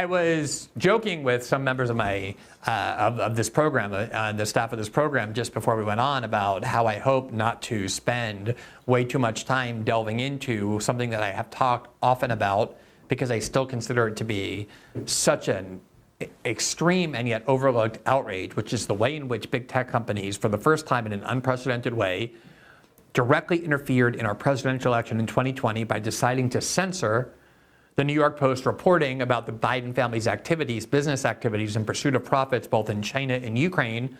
I was joking with some members of my of this program, the staff of this program, just before we went on about how I hope not to spend way too much time delving into something that I have talked often about, because I still consider it to be such an extreme and yet overlooked outrage, which is the way in which big tech companies, for the first time in an unprecedented way, directly interfered in our presidential election in 2020 by deciding to censor the New York Post reporting about the Biden family's activities, business activities in pursuit of profits both in China and Ukraine,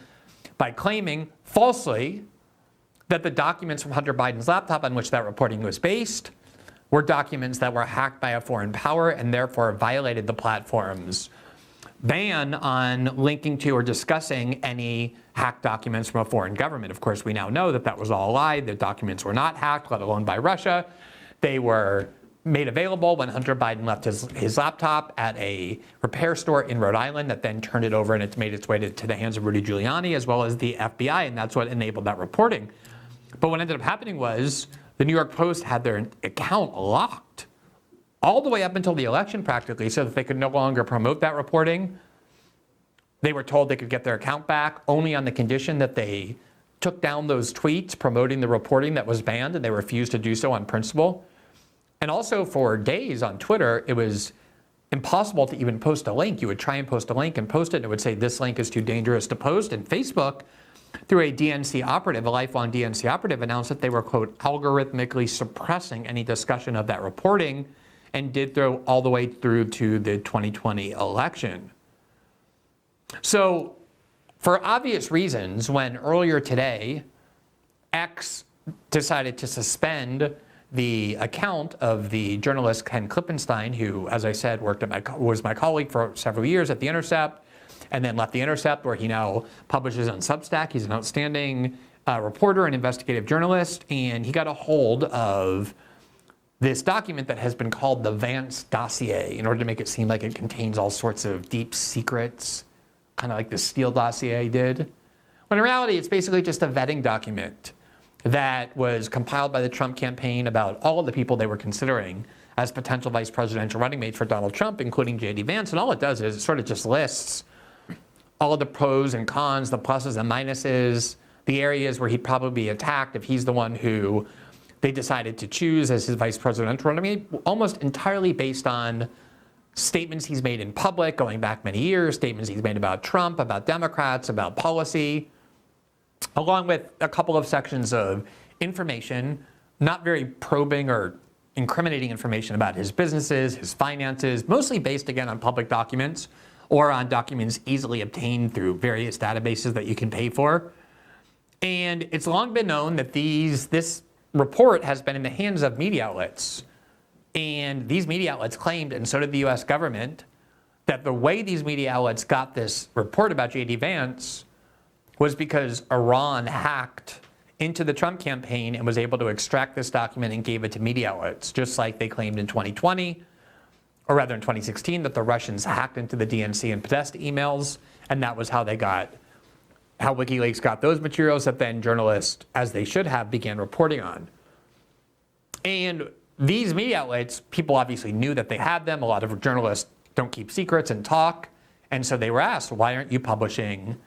by claiming falsely that the documents from Hunter Biden's laptop on which that reporting was based were documents that were hacked by a foreign power and therefore violated the platform's ban on linking to or discussing any hacked documents from a foreign government. Of course, we now know that that was all a lie. The documents were not hacked, let alone by Russia. They were made available when Hunter Biden left his laptop at a repair store in Rhode Island that then turned it over, and it's made its way to the hands of Rudy Giuliani as well as the FBI, and that's what enabled that reporting. But what ended up happening was the New York Post had their account locked all the way up until the election practically, so that they could no longer promote that reporting. They were told they could get their account back only on the condition that they took down those tweets promoting the reporting that was banned, and they refused to do so on principle. And also for days on Twitter, it was impossible to even post a link. You would try and post a link and post it, and it would say this link is too dangerous to post. And Facebook, through a DNC operative, a lifelong DNC operative, announced that they were, quote, algorithmically suppressing any discussion of that reporting, and did throw all the way through to the 2020 election. So for obvious reasons, when earlier today, X decided to suspend the account of the journalist Ken Klippenstein, who, as I said, was my colleague for several years at The Intercept, and then left The Intercept, where he now publishes on Substack. He's an outstanding reporter and investigative journalist, and he got a hold of this document that has been called the Vance Dossier in order to make it seem like it contains all sorts of deep secrets, kind of like the Steele Dossier did. When in reality, it's basically just a vetting document that was compiled by the Trump campaign about all of the people they were considering as potential vice presidential running mates for Donald Trump, including J.D. Vance. And all it does is it sort of just lists all of the pros and cons, the pluses and minuses, the areas where he'd probably be attacked if he's the one who they decided to choose as his vice presidential running mate, almost entirely based on statements he's made in public going back many years, statements he's made about Trump, about Democrats, about policy, along with a couple of sections of information, not very probing or incriminating information about his businesses, his finances, mostly based, again, on public documents or on documents easily obtained through various databases that you can pay for. And it's long been known that this report has been in the hands of media outlets. And these media outlets claimed, and so did the US government, that the way these media outlets got this report about J.D. Vance was because Iran hacked into the Trump campaign and was able to extract this document and gave it to media outlets, just like they claimed in 2020, or rather in 2016, that the Russians hacked into the DNC and Podesta emails, and that was how WikiLeaks got those materials that then journalists, as they should have, began reporting on. And these media outlets, people obviously knew that they had them. A lot of journalists don't keep secrets and talk. And so they were asked, why aren't you publishing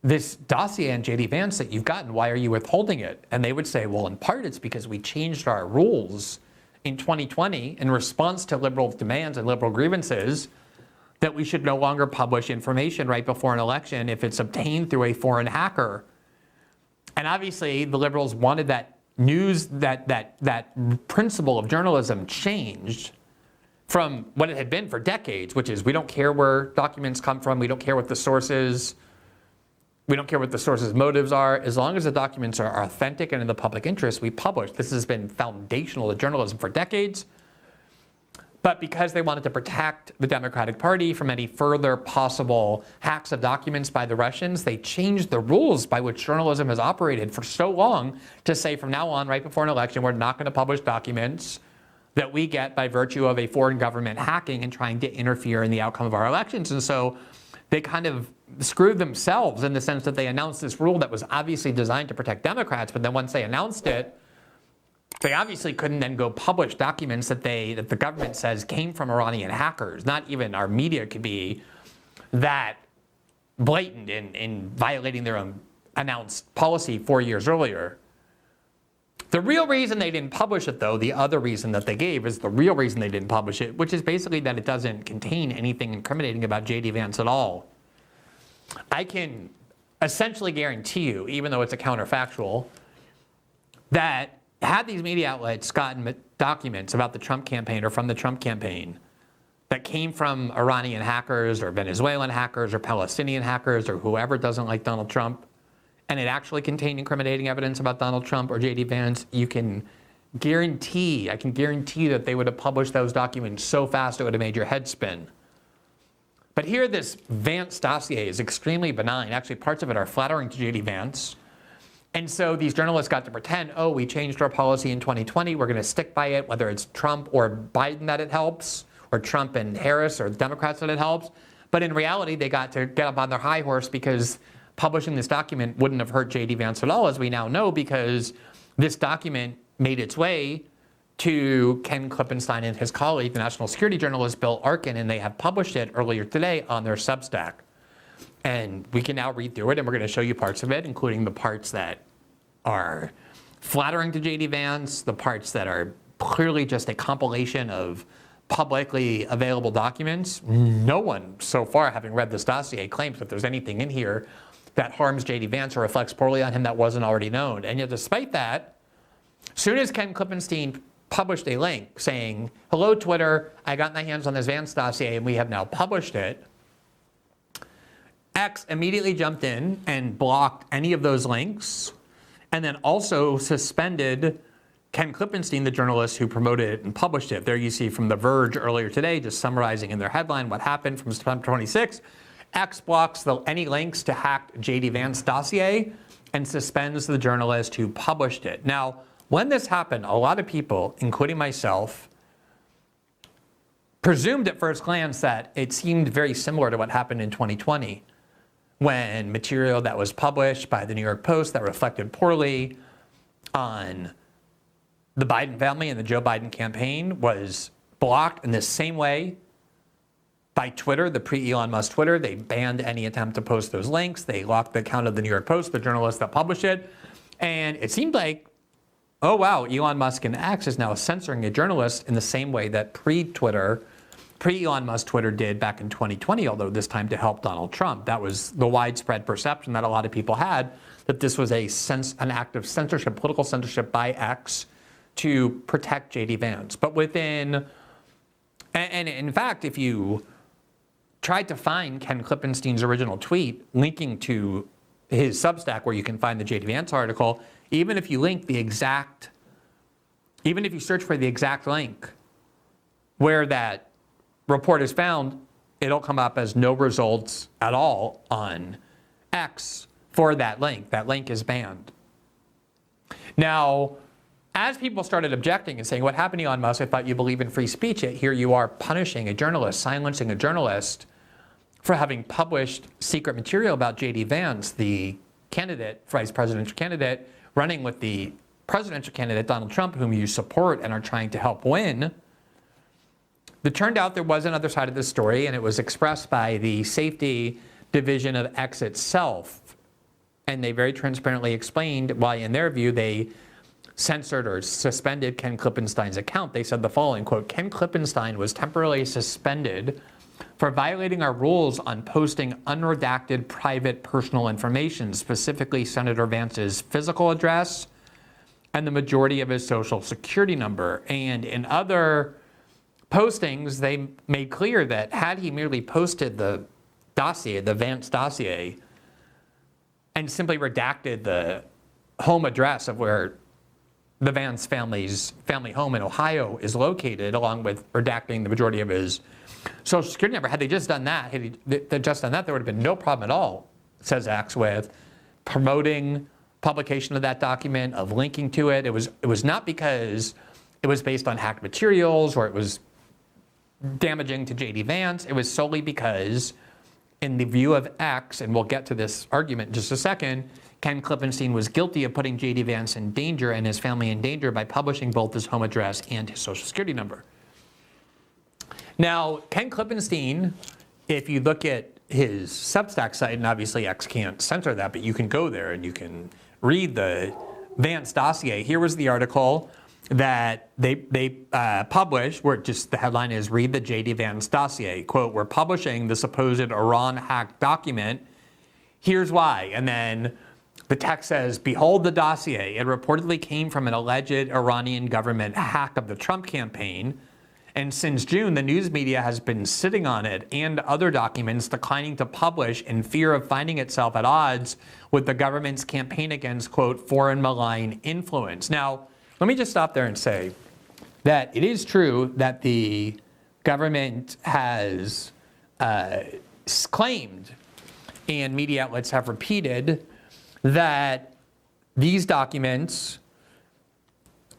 this dossier on J.D. Vance that you've gotten? Why are you withholding it? And they would say, well, in part, it's because we changed our rules in 2020 in response to liberal demands and liberal grievances that we should no longer publish information right before an election if it's obtained through a foreign hacker. And obviously, the liberals wanted that news, that principle of journalism changed from what it had been for decades, which is we don't care where documents come from, we don't care what the sources, we don't care what the source's motives are. As long as the documents are authentic and in the public interest, we publish. This has been foundational to journalism for decades. But because they wanted to protect the Democratic Party from any further possible hacks of documents by the Russians, they changed the rules by which journalism has operated for so long to say from now on, right before an election, we're not going to publish documents that we get by virtue of a foreign government hacking and trying to interfere in the outcome of our elections. And so they kind of screwed themselves in the sense that they announced this rule that was obviously designed to protect Democrats, but then once they announced it, They obviously couldn't then go publish documents that the government says came from Iranian hackers. Not even our media could be that blatant in violating their own announced policy 4 years earlier. The real reason they didn't publish it, though, the other reason that they gave is the real reason they didn't publish it, which is basically that it doesn't contain anything incriminating about J.D. Vance at all. I can essentially guarantee you, even though it's a counterfactual, that had these media outlets gotten documents about the Trump campaign or from the Trump campaign that came from Iranian hackers or Venezuelan hackers or Palestinian hackers or whoever doesn't like Donald Trump, and it actually contained incriminating evidence about Donald Trump or J.D. Vance, I can guarantee that they would have published those documents so fast it would have made your head spin. But here, this Vance dossier is extremely benign. Actually, parts of it are flattering to J.D. Vance. And so these journalists got to pretend, oh, we changed our policy in 2020. We're going to stick by it, whether it's Trump or Biden that it helps, or Trump and Harris or the Democrats that it helps. But in reality, they got to get up on their high horse because publishing this document wouldn't have hurt J.D. Vance at all, as we now know, because this document made its way to Ken Klippenstein and his colleague, the national security journalist Bill Arkin, and they have published it earlier today on their Substack. And we can now read through it, and we're going to show you parts of it, including the parts that are flattering to J.D. Vance, the parts that are clearly just a compilation of publicly available documents. No one so far, having read this dossier, claims that there's anything in here that harms J.D. Vance or reflects poorly on him that wasn't already known. And yet, despite that, as soon as Ken Klippenstein published a link saying, hello, Twitter, I got my hands on this Vance dossier, and we have now published it, X immediately jumped in and blocked any of those links, and then also suspended Ken Klippenstein, the journalist who promoted it and published it. There you see from The Verge earlier today, just summarizing in their headline what happened from September 26. X blocks any links to hacked J.D. Vance dossier and suspends the journalist who published it. Now, when this happened, a lot of people, including myself, presumed at first glance that it seemed very similar to what happened in 2020, when material that was published by the New York Post that reflected poorly on the Biden family and the Joe Biden campaign was blocked in the same way by Twitter, the pre-Elon Musk Twitter. They banned any attempt to post those links. They locked the account of the New York Post, the journalist that published it. And it seemed like, oh wow, Elon Musk and X is now censoring a journalist in the same way that pre-Elon Musk Twitter did back in 2020, although this time to help Donald Trump. That was the widespread perception that a lot of people had, that this was an act of censorship, political censorship by X to protect J.D. Vance. But and in fact, if you tried to find Ken Klippenstein's original tweet linking to his Substack where you can find the J.D. Vance article, even if you search for the exact link where that report is found, it'll come up as no results at all on X for that link. That link is banned. Now, as people started objecting and saying, what happened to Elon Musk? I thought you believe in free speech, yet here you are punishing a journalist, silencing a journalist for having published secret material about J.D. Vance, the vice presidential candidate, running with the presidential candidate, Donald Trump, whom you support and are trying to help win. It turned out there was another side of this story, and it was expressed by the safety division of X itself. And they very transparently explained why, in their view, they censored or suspended Ken Klippenstein's account. They said the following, quote, Ken Klippenstein was temporarily suspended for violating our rules on posting unredacted private personal information, specifically Senator Vance's physical address and the majority of his social security number. And in other postings, they made clear that had he merely posted the dossier, the Vance dossier, and simply redacted the home address of where the Vance family's family home in Ohio is located, along with redacting the majority of his social security number, had they just done that, there would have been no problem at all, says X, with promoting publication of that document, of linking to it. It was not because it was based on hacked materials or it was damaging to J.D. Vance. It was solely because, in the view of X, and we'll get to this argument in just a second, Ken Klippenstein was guilty of putting J.D. Vance in danger and his family in danger by publishing both his home address and his social security number. Now, Ken Klippenstein, if you look at his Substack site, and obviously X can't censor that, but you can go there and you can read the Vance dossier. Here was the article that they published, where just the headline is, read the J.D. Vance dossier. Quote, we're publishing the supposed Iran hacked document. Here's why. And then the text says, behold the dossier. It reportedly came from an alleged Iranian government hack of the Trump campaign. And since June, the news media has been sitting on it and other documents, declining to publish in fear of finding itself at odds with the government's campaign against, quote, foreign malign influence. Now, let me just stop there and say that it is true that the government has claimed, and media outlets have repeated, that these documents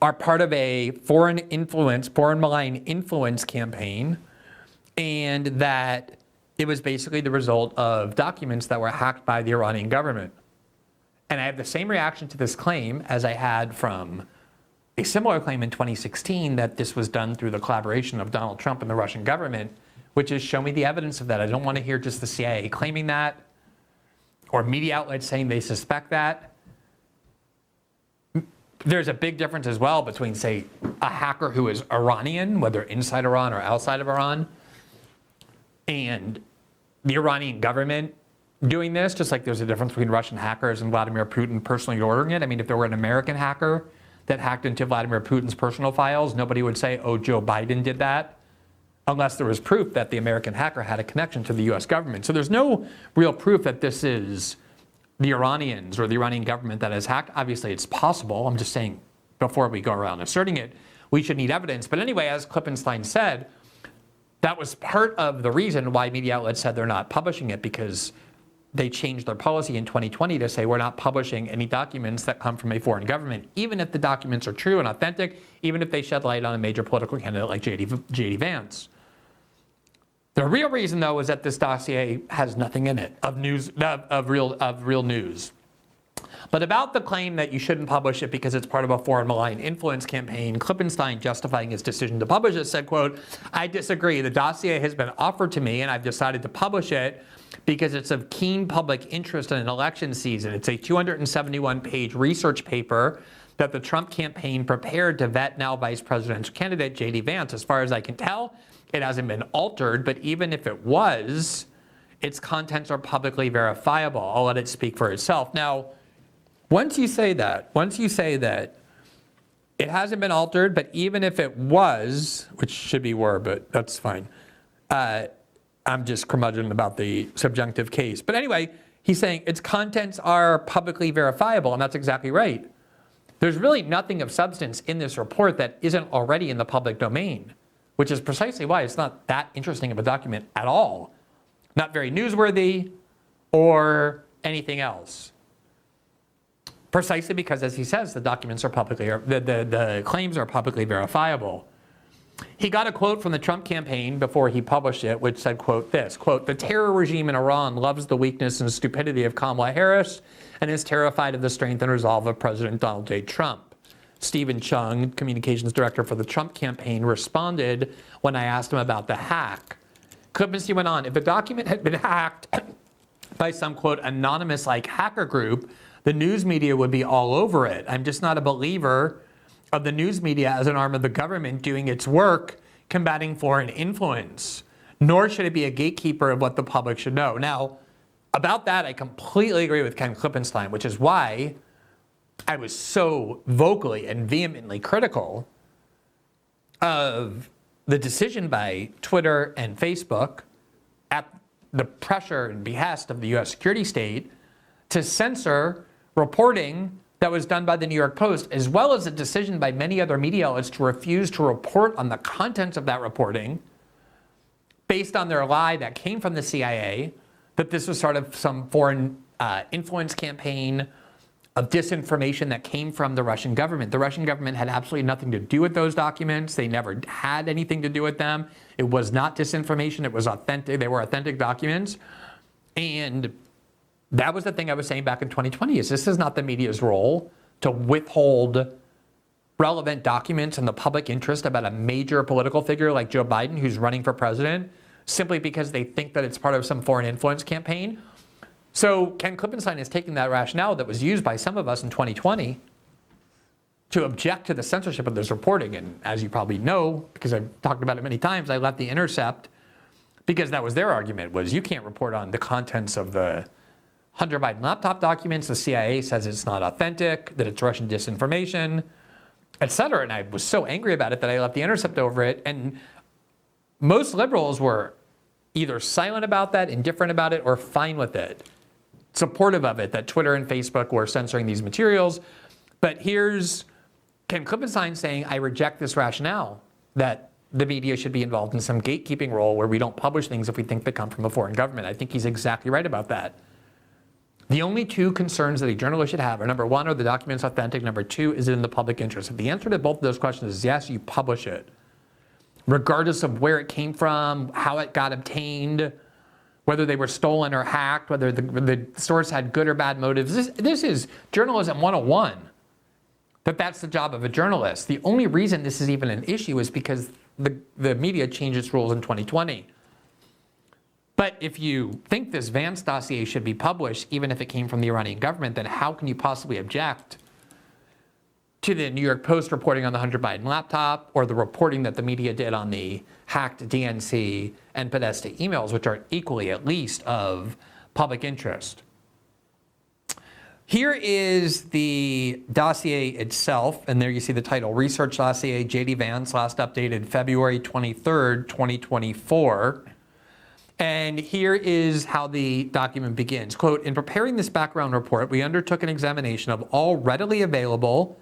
are part of a foreign malign influence campaign, and that it was basically the result of documents that were hacked by the Iranian government. And I have the same reaction to this claim as I had from a similar claim in 2016 that this was done through the collaboration of Donald Trump and the Russian government, which is, show me the evidence of that. I don't want to hear just the CIA claiming that or media outlets saying they suspect that. There's a big difference as well between, say, a hacker who is Iranian, whether inside Iran or outside of Iran, and the Iranian government doing this, just like there's a difference between Russian hackers and Vladimir Putin personally ordering it. I mean, if there were an American hacker that hacked into Vladimir Putin's personal files, nobody would say, oh, Joe Biden did that, unless there was proof that the American hacker had a connection to the US government. So there's no real proof that this is the Iranians or the Iranian government that has hacked. Obviously, it's possible. I'm just saying, before we go around asserting it, we should need evidence. But anyway, as Klippenstein said, that was part of the reason why media outlets said they're not publishing it, because they changed their policy in 2020 to say we're not publishing any documents that come from a foreign government, even if the documents are true and authentic, even if they shed light on a major political candidate like J.D. Vance. The real reason, though, is that this dossier has nothing in it of real news. But about the claim that you shouldn't publish it because it's part of a foreign malign influence campaign, Klippenstein, justifying his decision to publish it, said, quote, I disagree. The dossier has been offered to me and I've decided to publish it because it's of keen public interest in an election season. It's a 271-page research paper that the Trump campaign prepared to vet now vice presidential candidate J.D. Vance. As far as I can tell, it hasn't been altered, but even if it was, its contents are publicly verifiable. I'll let it speak for itself. Now, once you say that it hasn't been altered, but even if it was, which should be were, but that's fine. I'm just curmudgeon about the subjunctive case. But anyway, he's saying its contents are publicly verifiable, and that's exactly right. There's really nothing of substance in this report that isn't already in the public domain, which is precisely why it's not that interesting of a document at all. Not very newsworthy or anything else. Precisely because, as he says, the documents are publicly, the claims are publicly verifiable. He got a quote from the Trump campaign before he published it, which said, quote, this, quote, the terror regime in Iran loves the weakness and stupidity of Kamala Harris and is terrified of the strength and resolve of President Donald J. Trump. Stephen Chung, communications director for the Trump campaign, responded when I asked him about the hack. Klippenstein went on, if the document had been hacked by some, quote, anonymous like hacker group, the news media would be all over it. I'm just not a believer of the news media as an arm of the government doing its work combating foreign influence, nor should it be a gatekeeper of what the public should know. Now, about that, I completely agree with Ken Klippenstein, which is why I was so vocally and vehemently critical of the decision by Twitter and Facebook at the pressure and behest of the US security state to censor reporting that was done by the New York Post, as well as a decision by many other media outlets to refuse to report on the contents of that reporting based on their lie that came from the CIA, that this was sort of some foreign influence campaign of disinformation that came from the Russian government. The Russian government had absolutely nothing to do with those documents. They never had anything to do with them. It was not disinformation. It was authentic. They were authentic documents. And That was the thing I was saying back in 2020, is this is not the media's role to withhold relevant documents in the public interest about a major political figure like Joe Biden who's running for president simply because they think that it's part of some foreign influence campaign. So Ken Klippenstein is taking that rationale that was used by some of us in 2020 to object to the censorship of this reporting. And as you probably know, because I've talked about it many times, I left The Intercept because that was their argument, was you can't report on the contents of the Hunter Biden laptop documents. The CIA says it's not authentic, that it's Russian disinformation, et cetera. And I was so angry about it that I left The Intercept over it. And most liberals were either silent about that, indifferent about it, or fine with it, supportive of it, that Twitter and Facebook were censoring these materials. But here's Ken Klippenstein saying, I reject this rationale that the media should be involved in some gatekeeping role where we don't publish things if we think they come from a foreign government. I think he's exactly right about that. The only two concerns that a journalist should have are, number one, are the documents authentic? Number two, is it in the public interest? If the answer to both of those questions is yes, you publish it, regardless of where it came from, how it got obtained, whether they were stolen or hacked, whether the source had good or bad motives. This is journalism 101. That's the job of a journalist. The only reason this is even an issue is because the media changed its rules in 2020. But if you think this Vance dossier should be published, even if it came from the Iranian government, then how can you possibly object to the New York Post reporting on the Hunter Biden laptop, or the reporting that the media did on the hacked DNC and Podesta emails, which are equally, at least, of public interest? Here is the dossier itself, and there you see the title, Research Dossier, J.D. Vance, last updated February 23rd, 2024. And here is how the document begins. Quote, in preparing this background report, we undertook an examination of all readily available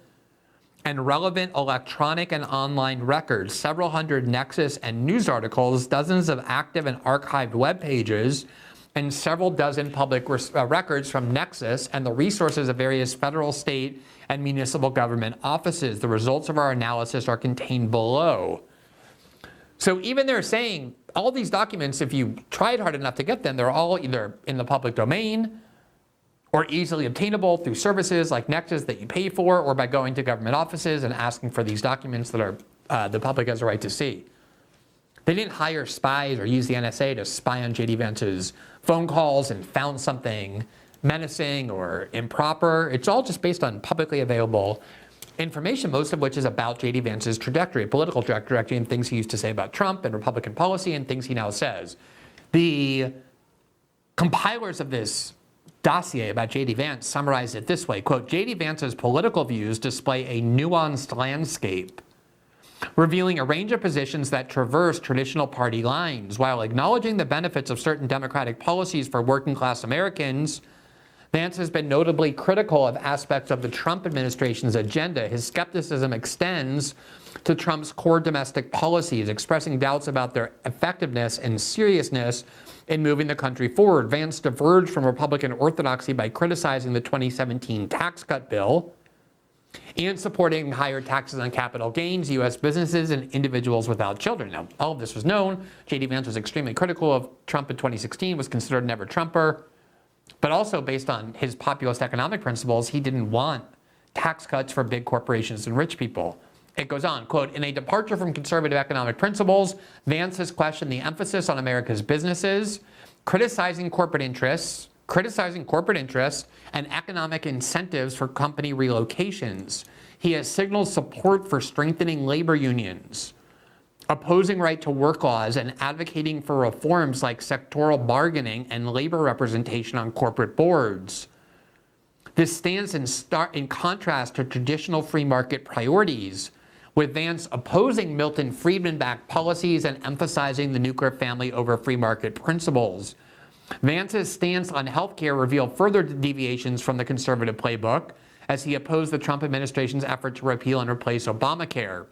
and relevant electronic and online records, several hundred Nexus and news articles, dozens of active and archived web pages, and several dozen public records from Nexus and the resources of various federal, state, and municipal government offices. The results of our analysis are contained below. So even they're saying all these documents, if you tried hard enough to get them, they're all either in the public domain or easily obtainable through services like Nexus that you pay for, or by going to government offices and asking for these documents that are the public has a right to see. They didn't hire spies or use the NSA to spy on J.D. Vance's phone calls and found something menacing or improper. It's all just based on publicly available information, most of which is about J.D. Vance's trajectory, political trajectory, and things he used to say about Trump and Republican policy and things he now says. The compilers of this dossier about J.D. Vance summarized it this way, quote, J.D. Vance's political views display a nuanced landscape, revealing a range of positions that traverse traditional party lines. While acknowledging the benefits of certain democratic policies for working-class Americans, Vance has been notably critical of aspects of the Trump administration's agenda. His skepticism extends to Trump's core domestic policies, expressing doubts about their effectiveness and seriousness in moving the country forward. Vance diverged from Republican orthodoxy by criticizing the 2017 tax cut bill and supporting higher taxes on capital gains, U.S. businesses, and individuals without children. Now, all of this was known. J.D. Vance was extremely critical of Trump in 2016, was considered an ever-Trumper, but also based on his populist economic principles, he didn't want tax cuts for big corporations and rich people. It goes on, quote, in a departure from conservative economic principles, Vance has questioned the emphasis on America's businesses, criticizing corporate interests, and economic incentives for company relocations. He has signaled support for strengthening labor unions, opposing right to work laws, and advocating for reforms like sectoral bargaining and labor representation on corporate boards. This stands in contrast to traditional free market priorities, with Vance opposing Milton Friedman-backed policies and emphasizing the nuclear family over free market principles. Vance's stance on healthcare revealed further deviations from the conservative playbook as he opposed the Trump administration's effort to repeal and replace Obamacare.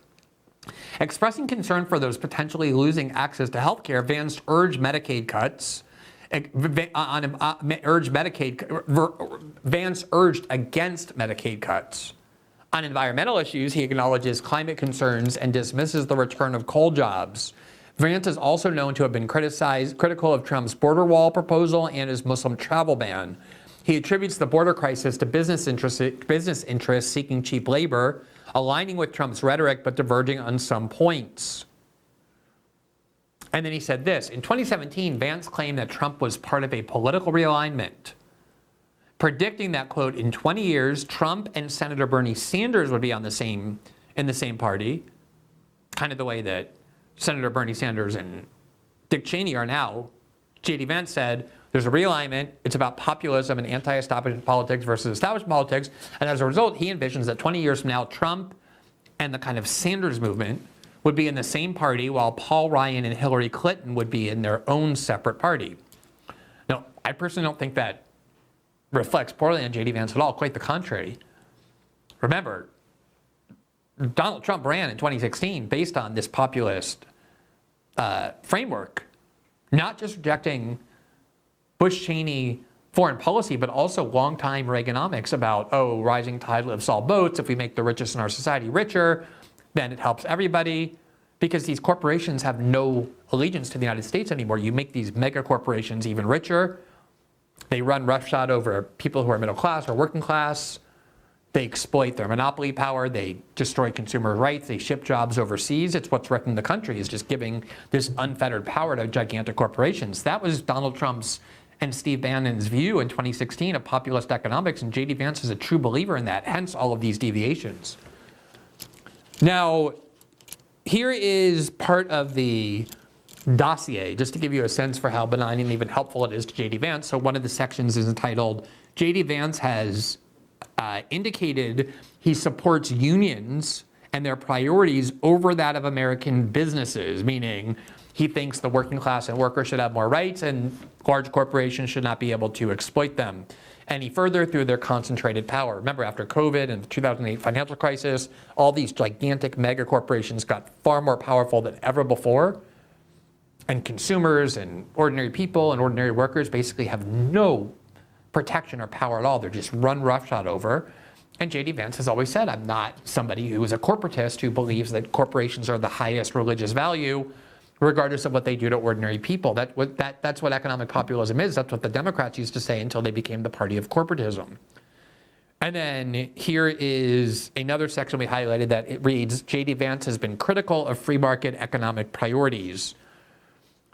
Expressing concern for those potentially losing access to healthcare, Vance urged Medicaid cuts. Vance urged against Medicaid cuts. On environmental issues, he acknowledges climate concerns and dismisses the return of coal jobs. Vance is also known to have been critical of Trump's border wall proposal and his Muslim travel ban. He attributes the border crisis to business interests seeking cheap labor, aligning with Trump's rhetoric but diverging on some points. And then he said this, in 2017, Vance claimed that Trump was part of a political realignment, predicting that, quote, in 20 years, Trump and Senator Bernie Sanders would be in the same party, kind of the way that Senator Bernie Sanders and Dick Cheney are now. J.D. Vance said, there's a realignment. It's about populism and anti-establishment politics versus establishment politics. And as a result, he envisions that 20 years from now, Trump and the kind of Sanders movement would be in the same party, while Paul Ryan and Hillary Clinton would be in their own separate party. Now, I personally don't think that reflects poorly on J.D. Vance at all. Quite the contrary. Remember, Donald Trump ran in 2016 based on this populist framework, not just rejecting Bush-Cheney foreign policy, but also longtime Reaganomics about, rising tide lifts all boats. If we make the richest in our society richer, then it helps everybody, because these corporations have no allegiance to the United States anymore. You make these mega corporations even richer. They run roughshod over people who are middle class or working class. They exploit their monopoly power. They destroy consumer rights. They ship jobs overseas. It's what's wrecking the country, is just giving this unfettered power to gigantic corporations. That was Donald Trump's and Steve Bannon's view in 2016 of populist economics, and J.D. Vance is a true believer in that, hence all of these deviations. Now, here is part of the dossier, just to give you a sense for how benign and even helpful it is to J.D. Vance. So one of the sections is entitled, J.D. Vance has indicated he supports unions and their priorities over that of American businesses, meaning he thinks the working class and workers should have more rights and large corporations should not be able to exploit them any further through their concentrated power. Remember, after COVID and the 2008 financial crisis, all these gigantic mega corporations got far more powerful than ever before. And consumers and ordinary people and ordinary workers basically have no protection or power at all. They're just run roughshod over. And J.D. Vance has always said, I'm not somebody who is a corporatist who believes that corporations are the highest religious value, regardless of what they do to ordinary people. That's what economic populism is. That's what the Democrats used to say until they became the party of corporatism. And then here is another section we highlighted that it reads, J.D. Vance has been critical of free market economic priorities.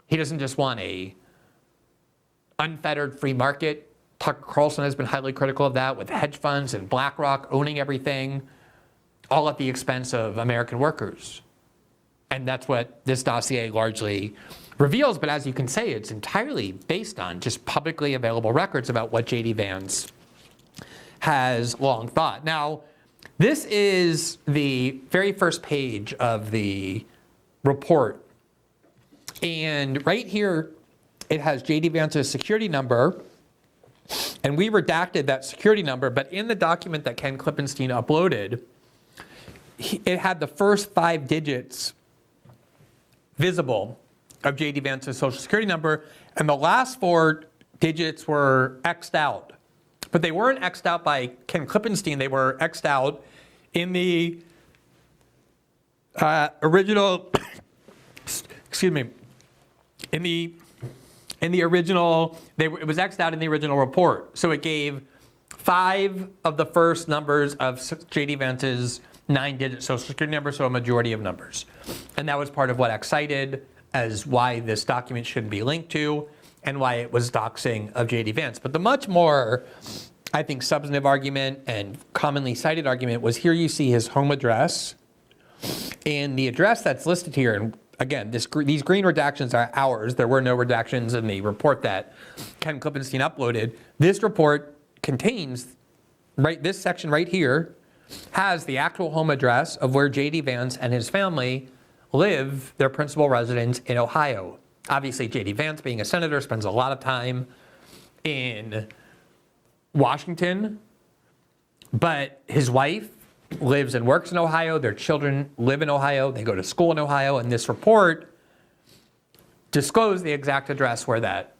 He doesn't just want a unfettered free market. Tucker Carlson has been highly critical of that, with hedge funds and BlackRock owning everything, all at the expense of American workers. And that's what this dossier largely reveals. But as you can say, it's entirely based on just publicly available records about what J.D. Vance has long thought. Now, this is the very first page of the report. And right here, it has J.D. Vance's security number. And we redacted that security number, but in the document that Ken Klippenstein uploaded, it had the first 5 digits visible of J.D. Vance's social security number, and the last 4 digits were X'd out. But they weren't X'd out by Ken Klippenstein, they were X'd out in the original, in the original, it was X'd out in the original report. So it gave 5 of the first numbers of J.D. Vance's 9-digit social security number, so a majority of numbers. And that was part of what X cited as why this document shouldn't be linked to and why it was doxing of J.D. Vance. But the much more, I think, substantive argument and commonly cited argument was here you see his home address. And the address that's listed here, and again, these green redactions are ours. There were no redactions in the report that Ken Klippenstein uploaded. This report contains, this section right here, has the actual home address of where J.D. Vance and his family live, their principal residence in Ohio. Obviously, J.D. Vance, being a senator, spends a lot of time in Washington, but his wife lives and works in Ohio. Their children live in Ohio. They go to school in Ohio. And this report disclosed the exact address where that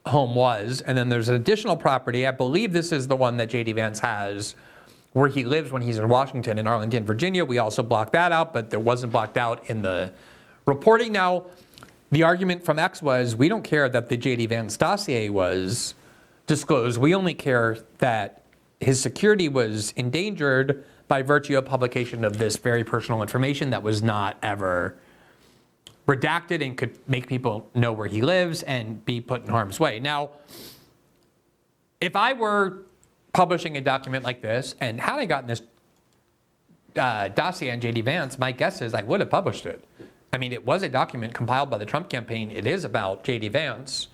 home was. And then there's an additional property. I believe this is the one that J.D. Vance has where he lives when he's in Washington, in Arlington, Virginia. We also blocked that out, but there wasn't blocked out in the reporting. Now, the argument from X was, we don't care that the J.D. Vance dossier was disclosed. We only care that his security was endangered by virtue of publication of this very personal information that was not ever redacted and could make people know where he lives and be put in harm's way. Now, if I were publishing a document like this, and had I gotten this dossier on J.D. Vance, my guess is I would have published it. I mean, it was a document compiled by the Trump campaign. It is about J.D. Vance.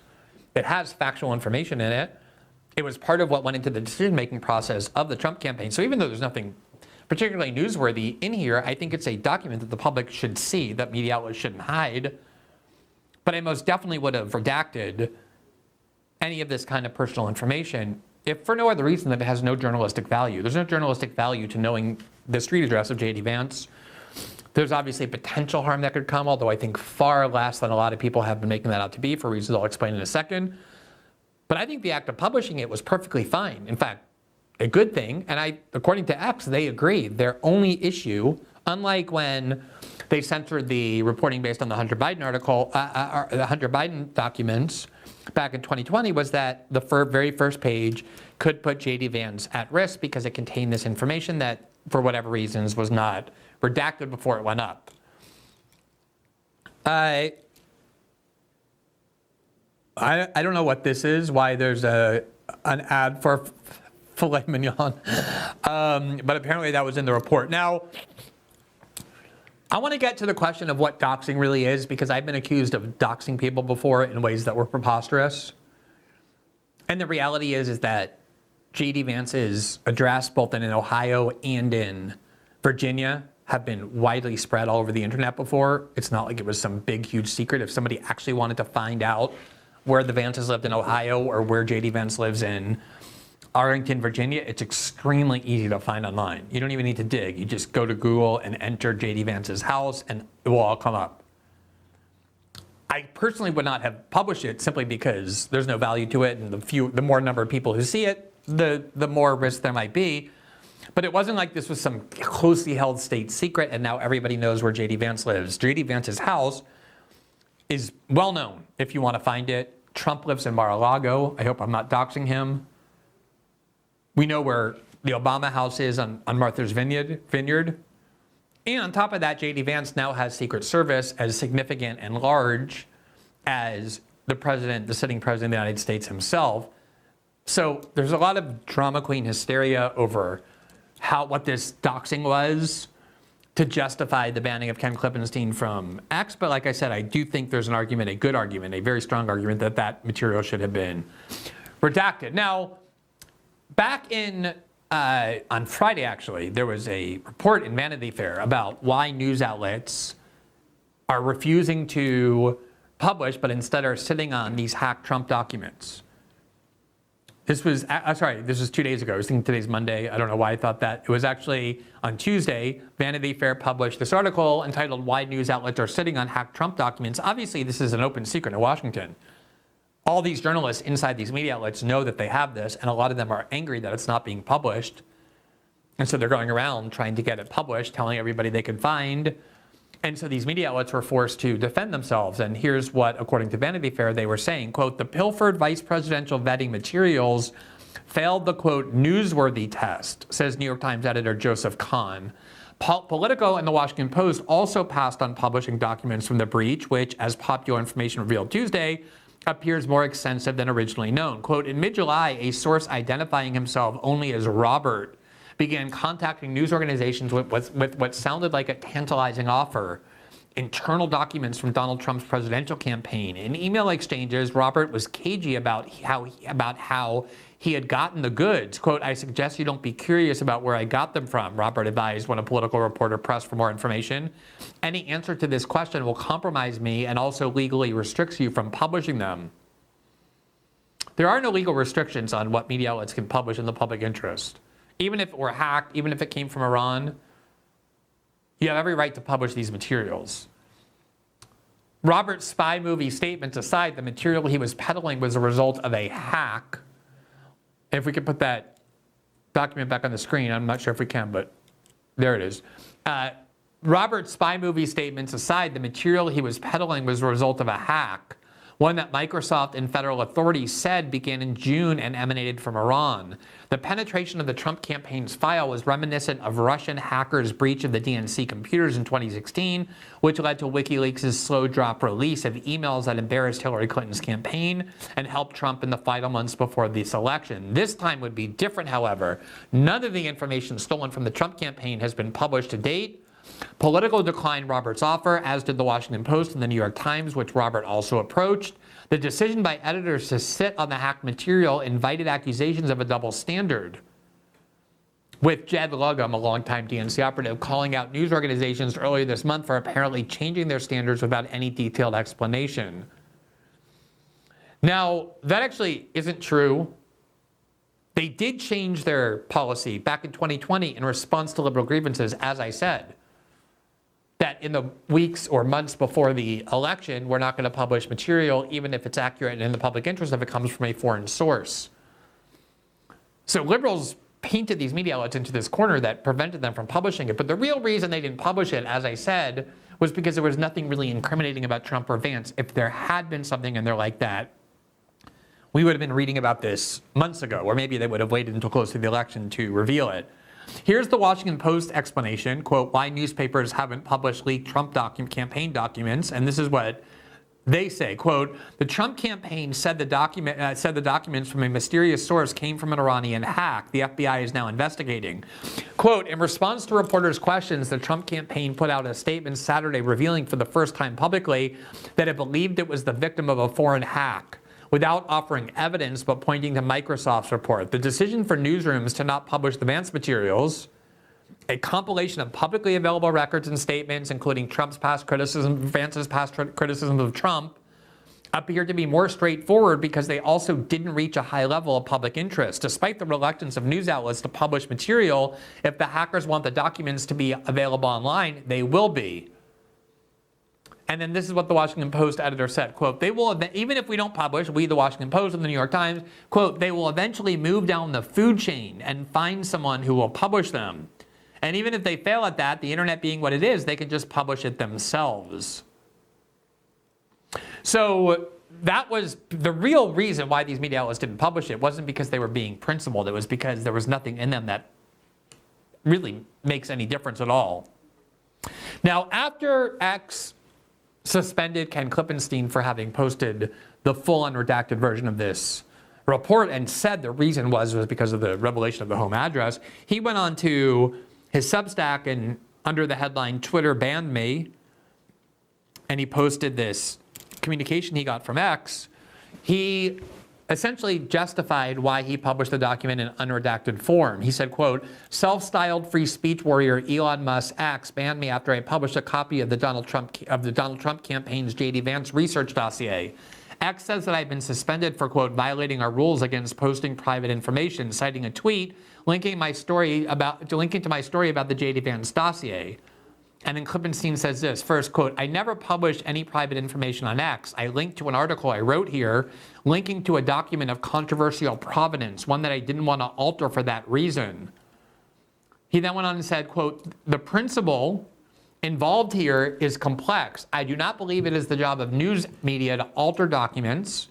It has factual information in it. It was part of what went into the decision-making process of the Trump campaign. So even though there's nothing particularly newsworthy in here, I think it's a document that the public should see, that media outlets shouldn't hide. But I most definitely would have redacted any of this kind of personal information if for no other reason than it has no journalistic value. There's no journalistic value to knowing the street address of J.D. Vance. There's obviously potential harm that could come, although I think far less than a lot of people have been making that out to be for reasons I'll explain in a second. But I think the act of publishing it was perfectly fine. In fact, a good thing. And according to X, they agree. Their only issue, unlike when they censored the reporting based on the Hunter Biden article, the Hunter Biden documents back in 2020, was that the very first page could put J.D. Vance at risk because it contained this information that, for whatever reasons, was not redacted before it went up. I don't know what this is, why there's an ad for filet mignon, but apparently that was in the report. Now, I want to get to the question of what doxing really is, because I've been accused of doxing people before in ways that were preposterous. And the reality is that J.D. Vance's address, both in Ohio and in Virginia, have been widely spread all over the internet before. It's not like it was some big, huge secret. If somebody actually wanted to find out where the Vances lived in Ohio or where J.D. Vance lives in Arlington, Virginia, it's extremely easy to find online. You don't even need to dig. You just go to Google and enter J.D. Vance's house and it will all come up. I personally would not have published it simply because there's no value to it, and the more number of people who see it, the more risk there might be. But it wasn't like this was some closely held state secret and now everybody knows where J.D. Vance lives. J.D. Vance's house is well known if you want to find it. Trump lives in Mar-a-Lago. I hope I'm not doxing him. We know where the Obama house is on Martha's Vineyard. And on top of that, J.D. Vance now has Secret Service as significant and large as the sitting president of the United States himself. So there's a lot of drama queen hysteria over what this doxing was to justify the banning of Ken Klippenstein from X. But like I said, I do think there's an argument, a good argument, a very strong argument that material should have been redacted. Now, back on Friday, actually, there was a report in Vanity Fair about why news outlets are refusing to publish, but instead are sitting on these hacked Trump documents. This was 2 days ago. I was thinking today's Monday. I don't know why I thought that. It was actually on Tuesday, Vanity Fair published this article entitled "Why News Outlets Are Sitting on Hacked Trump Documents." Obviously, this is an open secret in Washington. All these journalists inside these media outlets know that they have this, and a lot of them are angry that it's not being published. And so they're going around trying to get it published, telling everybody they can find. And so these media outlets were forced to defend themselves. And here's what, according to Vanity Fair, they were saying, quote, "The pilfered vice presidential vetting materials failed the, quote, newsworthy test," says New York Times editor Joseph Kahn. Politico and the Washington Post also passed on publishing documents from the breach, which, as Popular Information revealed Tuesday, appears more extensive than originally known. Quote, "In mid-July, a source identifying himself only as Robert began contacting news organizations with what sounded like a tantalizing offer. Internal documents from Donald Trump's presidential campaign. In email exchanges, Robert was cagey about how he had gotten the goods. Quote, "I suggest you don't be curious about where I got them from," Robert advised when a political reporter pressed for more information. "Any answer to this question will compromise me and also legally restricts you from publishing them." There are no legal restrictions on what media outlets can publish in the public interest. Even if it were hacked, even if it came from Iran, you have every right to publish these materials. Robert's spy movie statements aside, the material he was peddling was a result of a hack. If we could put that document back on the screen, I'm not sure if we can, but there it is. Robert's spy movie statements aside, the material he was peddling was a result of a hack. one that Microsoft and federal authorities said began in June and emanated from Iran. The penetration of the Trump campaign's file was reminiscent of Russian hackers' breach of the DNC computers in 2016, which led to WikiLeaks' slow drop release of emails that embarrassed Hillary Clinton's campaign and helped Trump in the final months before this election. This time would be different, however. None of the information stolen from the Trump campaign has been published to date. Politico declined Robert's offer, as did the Washington Post and the New York Times, which Robert also approached. The decision by editors to sit on the hacked material invited accusations of a double standard, with Jed Lugum, a longtime DNC operative, calling out news organizations earlier this month for apparently changing their standards without any detailed explanation. Now, that actually isn't true. They did change their policy back in 2020 in response to liberal grievances, as I said, that in the weeks or months before the election, we're not going to publish material, even if it's accurate and in the public interest, if it comes from a foreign source. So liberals painted these media outlets into this corner that prevented them from publishing it. But the real reason they didn't publish it, as I said, was because there was nothing really incriminating about Trump or Vance. If there had been something in there like that, we would have been reading about this months ago, or maybe they would have waited until close to the election to reveal it. Here's the Washington Post explanation, quote, why newspapers haven't published leaked Trump campaign documents. And this is what they say, quote, the Trump campaign said the documents from a mysterious source came from an Iranian hack. The FBI is now investigating. Quote, in response to reporters' questions, the Trump campaign put out a statement Saturday revealing for the first time publicly that it believed it was the victim of a foreign hack, without offering evidence but pointing to Microsoft's report. The decision for newsrooms to not publish the Vance materials, a compilation of publicly available records and statements, including Vance's past criticism of Trump, appeared to be more straightforward because they also didn't reach a high level of public interest. Despite the reluctance of news outlets to publish material, if the hackers want the documents to be available online, they will be. And then this is what the Washington Post editor said, quote, they will, even if we don't publish, we, the Washington Post and the New York Times, quote, they will eventually move down the food chain and find someone who will publish them. And even if they fail at that, the internet being what it is, they can just publish it themselves. So that was the real reason why these media outlets didn't publish it. It wasn't because they were being principled. It was because there was nothing in them that really makes any difference at all. Now, after X suspended Ken Klippenstein for having posted the full unredacted version of this report and said the reason was because of the revelation of the home address, he went on to his Substack and under the headline, Twitter banned me, and he posted this communication he got from X. He essentially justified why he published the document in unredacted form. He said, quote, self-styled free speech warrior Elon Musk X banned me after I published a copy of the Donald Trump campaign's J.D. Vance research dossier. X says that I've been suspended for, quote, violating our rules against posting private information, citing a tweet linking to my story about the J.D. Vance dossier. And then Klippenstein says this, first, quote, I never published any private information on X. I linked to an article I wrote here, linking to a document of controversial provenance, one that I didn't want to alter for that reason. He then went on and said, quote, the principle involved here is complex. I do not believe it is the job of news media to alter documents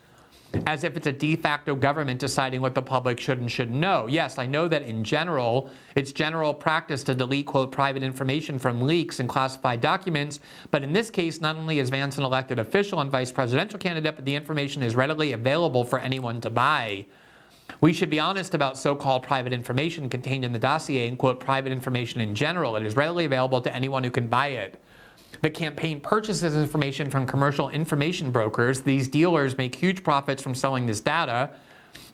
as if it's a de facto government deciding what the public should and shouldn't know. Yes, I know that in general, it's general practice to delete, quote, private information from leaks and classified documents. But in this case, not only is Vance an elected official and vice presidential candidate, but the information is readily available for anyone to buy. We should be honest about so-called private information contained in the dossier and, quote, private information in general. It is readily available to anyone who can buy it. The campaign purchases information from commercial information brokers. These dealers make huge profits from selling this data,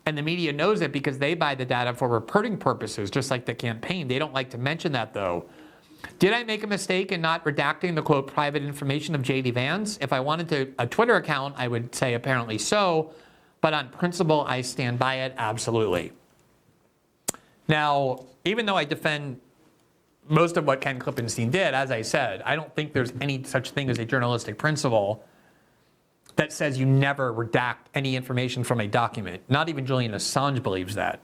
and the media knows it because they buy the data for reporting purposes, just like the campaign. They don't like to mention that, though. Did I make a mistake in not redacting the, quote, private information of J.D. Vance? If I wanted a Twitter account, I would say apparently so, but on principle, I stand by it, absolutely. Now, even though I defend most of what Ken Klippenstein did, as I said, I don't think there's any such thing as a journalistic principle that says you never redact any information from a document. Not even Julian Assange believes that.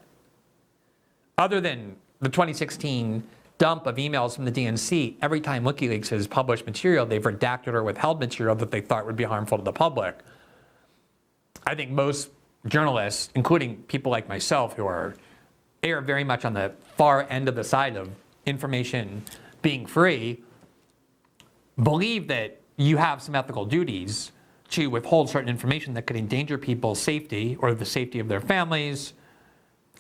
Other than the 2016 dump of emails from the DNC, every time WikiLeaks has published material, they've redacted or withheld material that they thought would be harmful to the public. I think most journalists, including people like myself who err very much on the far end of the side of information being free, believe that you have some ethical duties to withhold certain information that could endanger people's safety or the safety of their families,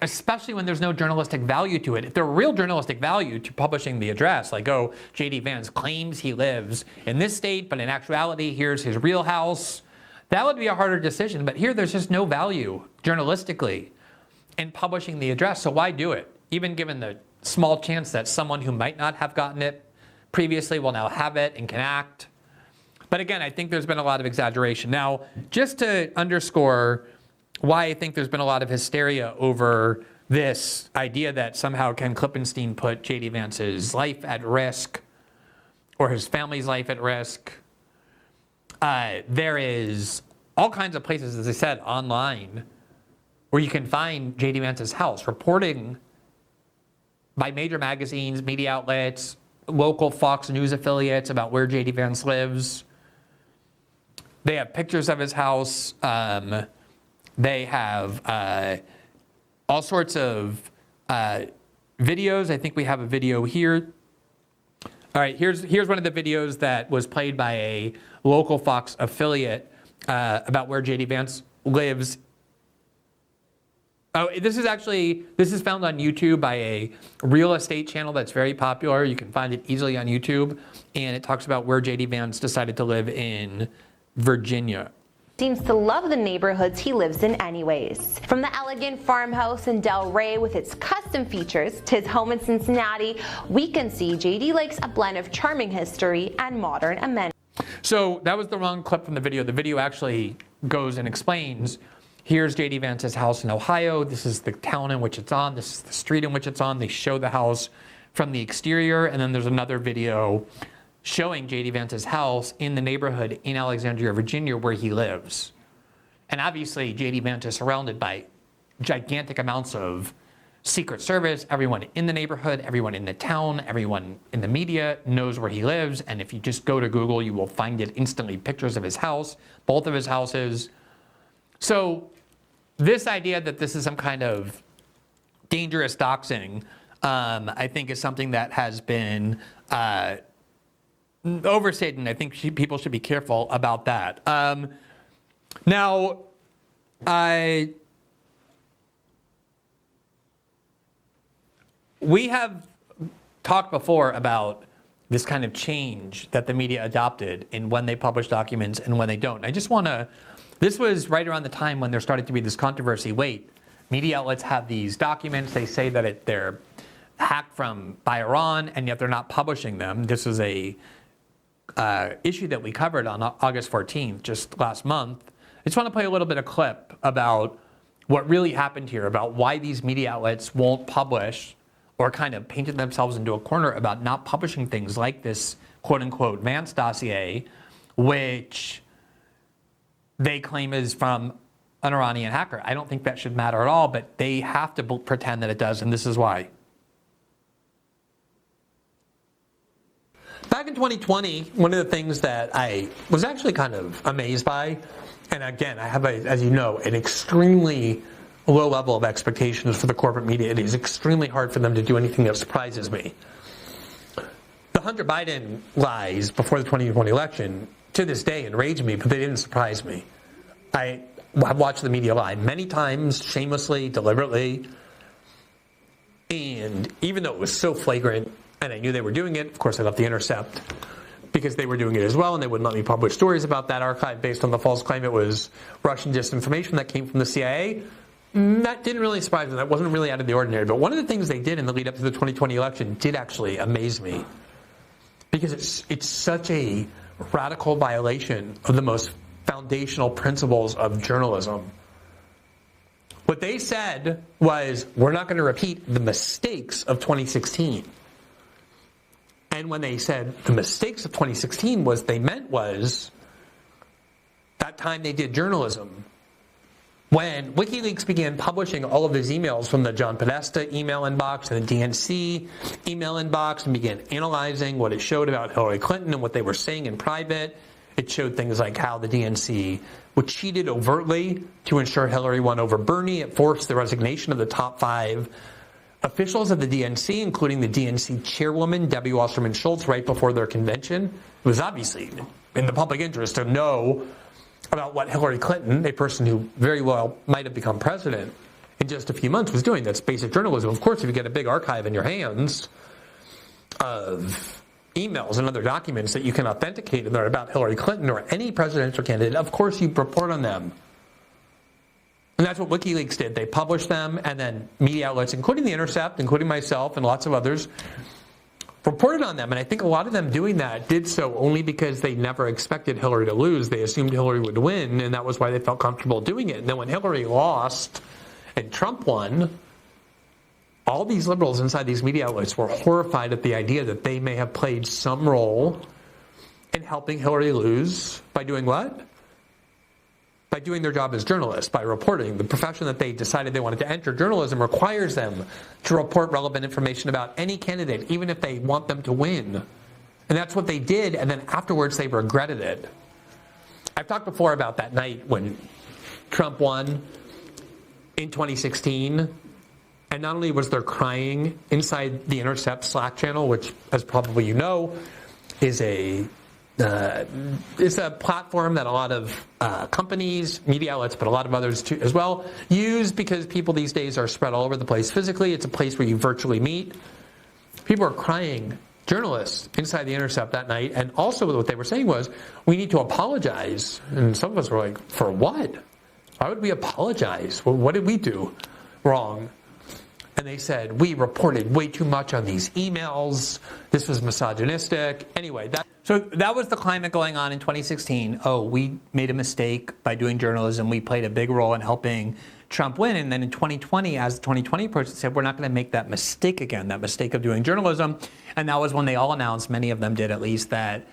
especially when there's no journalistic value to it. If there were real journalistic value to publishing the address, like, oh, J.D. Vance claims he lives in this state, but in actuality, here's his real house, that would be a harder decision. But here, there's just no value journalistically in publishing the address, so why do it? Even given the small chance that someone who might not have gotten it previously will now have it and can act. But again, I think there's been a lot of exaggeration. Now, just to underscore why I think there's been a lot of hysteria over this idea that somehow Ken Klippenstein put J.D. Vance's life at risk or his family's life at risk, there is all kinds of places, as I said, online where you can find J.D. Vance's house, reporting by major magazines, media outlets, local Fox News affiliates about where J.D. Vance lives. They have pictures of his house. They have all sorts of videos. I think we have a video here. All right, here's one of the videos that was played by a local Fox affiliate about where J.D. Vance lives. Oh, this is found on YouTube by a real estate channel that's very popular. You can find it easily on YouTube, and it talks about where J.D. Vance decided to live in Virginia. Seems to love the neighborhoods he lives in anyways. From the elegant farmhouse in Delray with its custom features to his home in Cincinnati, we can see JD likes a blend of charming history and modern amenities. So that was the wrong clip from the video. The video actually goes and explains, here's J.D. Vance's house in Ohio. This is the town in which it's on. This is the street in which it's on. They show the house from the exterior. And then there's another video showing J.D. Vance's house in the neighborhood in Alexandria, Virginia, where he lives. And obviously, J.D. Vance is surrounded by gigantic amounts of Secret Service. Everyone in the neighborhood, everyone in the town, everyone in the media knows where he lives. And if you just go to Google, you will find it instantly, pictures of his house, both of his houses. So this idea that this is some kind of dangerous doxing, I think is something that has been overstated, and I think people should be careful about that. Now, we have talked before about this kind of change that the media adopted in when they publish documents and when they don't. I just want to, this was right around the time when there started to be this controversy. Wait, media outlets have these documents. They say that they're hacked by Iran, and yet they're not publishing them. This is a issue that we covered on August 14th, just last month. I just want to play a little bit of clip about what really happened here, about why these media outlets won't publish or kind of painted themselves into a corner about not publishing things like this quote-unquote Vance dossier, which they claim is from an Iranian hacker. I don't think that should matter at all, but they have to pretend that it does, and this is why. Back in 2020, one of the things that I was actually kind of amazed by, and again, I have, as you know, an extremely low level of expectations for the corporate media. It is extremely hard for them to do anything that surprises me. The Hunter Biden lies before the 2020 election, to this day, enrage me, but they didn't surprise me. I've watched the media lie many times, shamelessly, deliberately, and even though it was so flagrant, and I knew they were doing it, of course I left The Intercept because they were doing it as well, and they wouldn't let me publish stories about that archive based on the false claim it was Russian disinformation that came from the CIA. That didn't really surprise me. That wasn't really out of the ordinary. But one of the things they did in the lead up to the 2020 election did actually amaze me, because it's such a radical violation of the most foundational principles of journalism. What they said was, we're not going to repeat the mistakes of 2016. And when they said the mistakes of 2016, what they meant was that time they did journalism. When WikiLeaks began publishing all of these emails from the John Podesta email inbox and the DNC email inbox and began analyzing what it showed about Hillary Clinton and what they were saying in private It showed things like how the DNC cheated overtly to ensure Hillary won over Bernie. It forced the resignation of the top 5 officials of the DNC, including the DNC chairwoman, Debbie Wasserman Schultz, right before their convention. It was obviously in the public interest to know about what Hillary Clinton, a person who very well might have become president in just a few months, was doing. That's basic journalism. Of course, if you get a big archive in your hands of emails and other documents that you can authenticate and they're about Hillary Clinton or any presidential candidate, of course you report on them. And that's what WikiLeaks did. They published them, and then media outlets, including The Intercept, including myself and lots of others, reported on them. And I think a lot of them doing that did so only because they never expected Hillary to lose. They assumed Hillary would win, and that was why they felt comfortable doing it. And then when Hillary lost and Trump won, all these liberals inside these media outlets were horrified at the idea that they may have played some role in helping Hillary lose by doing what? By doing their job as journalists, by reporting. The profession that they decided they wanted to enter, journalism, requires them to report relevant information about any candidate, even if they want them to win. And that's what they did, and then afterwards they regretted it. I've talked before about that night when Trump won in 2016. And not only was there crying inside the Intercept Slack channel, which, as probably you know, is a platform that a lot of companies, media outlets, but a lot of others too as well, use because people these days are spread all over the place physically. It's a place where you virtually meet. People are crying, journalists inside the Intercept that night, and also what they were saying was, we need to apologize. And some of us were like, for what? Why would we apologize? Well, what did we do wrong? And they said, we reported way too much on these emails. This was misogynistic. Anyway, so that was the climate going on in 2016. Oh, we made a mistake by doing journalism. We played a big role in helping Trump win. And then in 2020, as the 2020 approached, they said, we're not going to make that mistake again, that mistake of doing journalism. And that was when they all announced, many of them did at least, that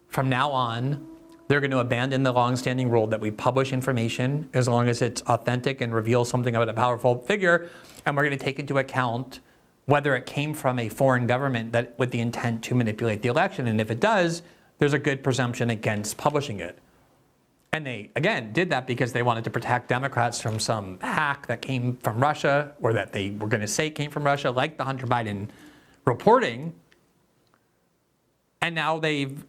from now on, they're going to abandon the longstanding rule that we publish information as long as it's authentic and reveals something about a powerful figure. And we're going to take into account whether it came from a foreign government that with the intent to manipulate the election. And if it does, there's a good presumption against publishing it. And they, again, did that because they wanted to protect Democrats from some hack that came from Russia, or that they were going to say came from Russia, like the Hunter Biden reporting. And now they've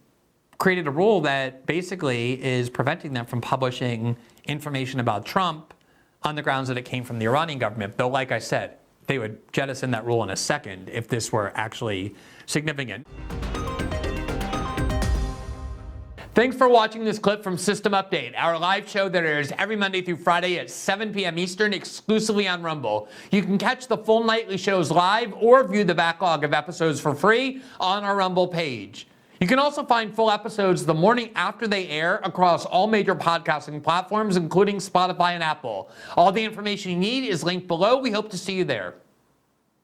created a rule that basically is preventing them from publishing information about Trump on the grounds that it came from the Iranian government. Though, like I said, they would jettison that rule in a second if this were actually significant. Thanks for watching this clip from System Update, our live show that airs every Monday through Friday at 7 p.m. Eastern, exclusively on Rumble. You can catch the full nightly shows live or view the backlog of episodes for free on our Rumble page. You can also find full episodes the morning after they air across all major podcasting platforms, including Spotify and Apple. All the information you need is linked below. We hope to see you there.